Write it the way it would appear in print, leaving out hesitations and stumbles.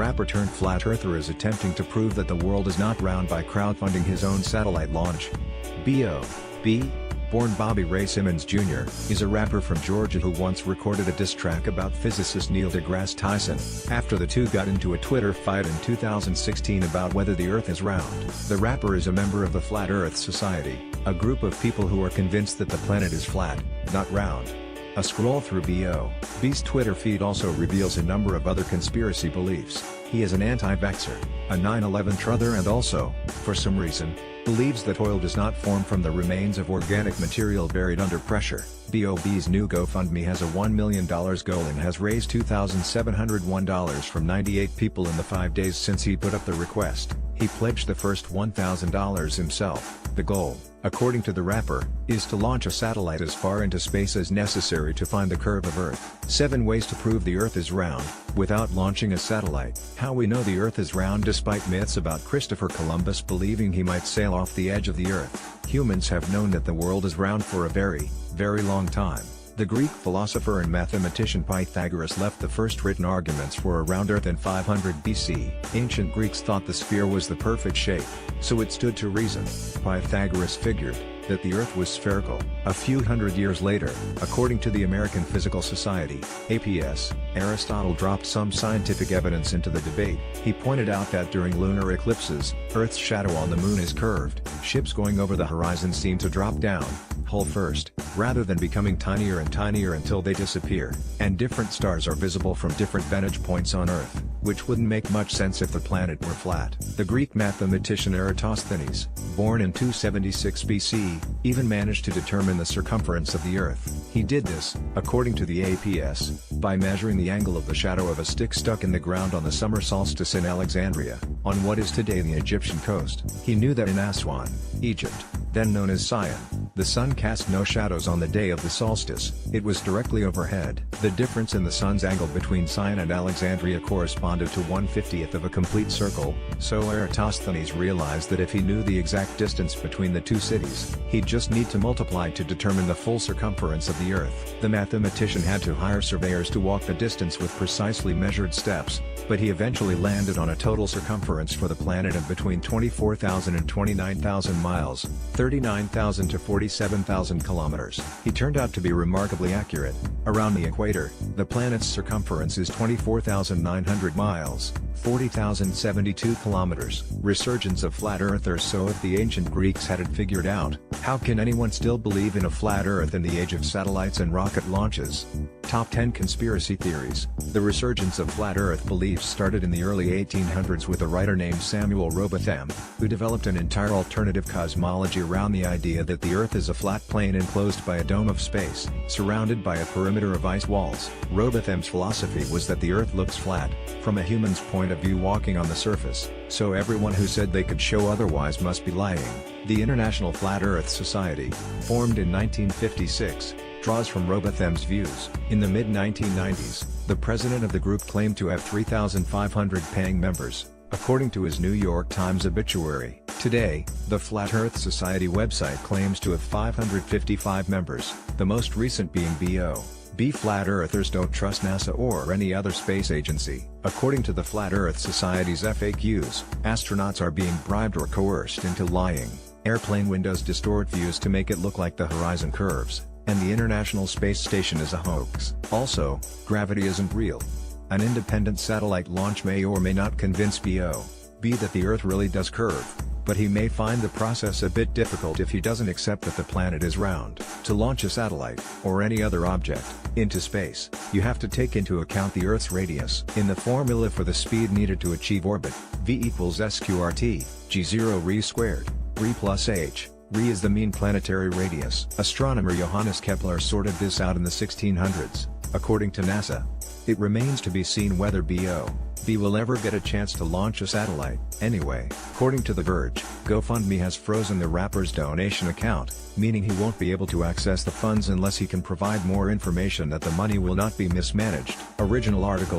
rapper turned flat earther is attempting to prove that the world is not round by crowdfunding his own satellite launch. B.o.B, born Bobby Ray Simmons Jr., is a rapper from Georgia who once recorded a diss track about physicist Neil deGrasse Tyson, after the two got into a Twitter fight in 2016 about whether the Earth is round. The rapper is a member of the Flat Earth Society, a group of people who are convinced that the planet is flat, not round. A scroll through B.o.B's Twitter feed also reveals a number of other conspiracy beliefs. He is an anti-vaxxer, a 9/11 truther, and also, for some reason, believes that oil does not form from the remains of organic material buried under pressure. B.o.B's new GoFundMe has a $1 million goal and has raised $2,701 from 98 people in the 5 days since he put up the request. He pledged the first $1,000 himself. The goal, according to the rapper, is to launch a satellite as far into space as necessary to find the curve of Earth. 7 ways to prove the Earth is round, without launching a satellite. How we know the Earth is round despite myths about Christopher Columbus believing he might sail off the edge of the Earth. Humans have known that the world is round for a very, very long time. The Greek philosopher and mathematician Pythagoras left the first written arguments for a round Earth in 500 BC. Ancient Greeks thought the sphere was the perfect shape, so it stood to reason. Pythagoras figured that the Earth was spherical. A few hundred years later, according to the American Physical Society, APS, Aristotle dropped some scientific evidence into the debate. He pointed out that during lunar eclipses, Earth's shadow on the moon is curved. Ships going over the horizon seem to drop down, hull first, rather than becoming tinier and tinier until they disappear. And different stars are visible from different vantage points on Earth, which wouldn't make much sense if the planet were flat. The Greek mathematician Eratosthenes, born in 276 BC, even managed to determine the circumference of the Earth. He did this, according to the APS, by measuring the angle of the shadow of a stick stuck in the ground on the summer solstice in Alexandria, on what is today the Egyptian coast. He knew that in Aswan, Egypt, then known as Sion, the sun cast no shadows on the day of the solstice. It was directly overhead. The difference in the sun's angle between Sion and Alexandria corresponded to 1/50th of a complete circle, so Eratosthenes realized that if he knew the exact distance between the two cities, he'd just need to multiply to determine the full circumference of the Earth. The mathematician had to hire surveyors to walk the distance with precisely measured steps, but he eventually landed on a total circumference for the planet of between 24,000 and 29,000 miles, 39,000 to 47,000 kilometers. He turned out to be remarkably accurate. Around the equator, the planet's circumference is 24,900 miles, 40,072 kilometers. Resurgence of flat earthers. So if the ancient Greeks had it figured out, how can anyone still believe in a flat Earth in the age of satellites and rocket launches? Top 10 Conspiracy Theories. The resurgence of flat Earth beliefs started in the early 1800s with a writer named Samuel Robotham, who developed an entire alternative cosmology around the idea that the Earth is a flat plane enclosed by a dome of space, surrounded by a perimeter of ice walls. Robotham's philosophy was that the Earth looks flat, from a human's point of view walking on the surface, so everyone who said they could show otherwise must be lying. The International Flat Earth Society, formed in 1956, draws from Robotham's views. In the mid-1990s, the president of the group claimed to have 3,500 paying members, according to his New York Times obituary. Today, the Flat Earth Society website claims to have 555 members, the most recent being B.o.B. Flat Earthers don't trust NASA or any other space agency. According to the Flat Earth Society's FAQs, astronauts are being bribed or coerced into lying. Airplane windows distort views to make it look like the horizon curves, and the International Space Station is a hoax. Also, gravity isn't real. An independent satellite launch may or may not convince B.o.B. that the Earth really does curve, but he may find the process a bit difficult if he doesn't accept that the planet is round. To launch a satellite, or any other object, into space, you have to take into account the Earth's radius. In the formula for the speed needed to achieve orbit, V equals SQRT, G0 ρ squared, ρ plus h. Ρ is the mean planetary radius. Astronomer Johannes Kepler sorted this out in the 1600s, according to NASA. It remains to be seen whether B.o.B. will ever get a chance to launch a satellite. Anyway, according to The Verge, GoFundMe has frozen the rapper's donation account, meaning he won't be able to access the funds unless he can provide more information that the money will not be mismanaged. Original article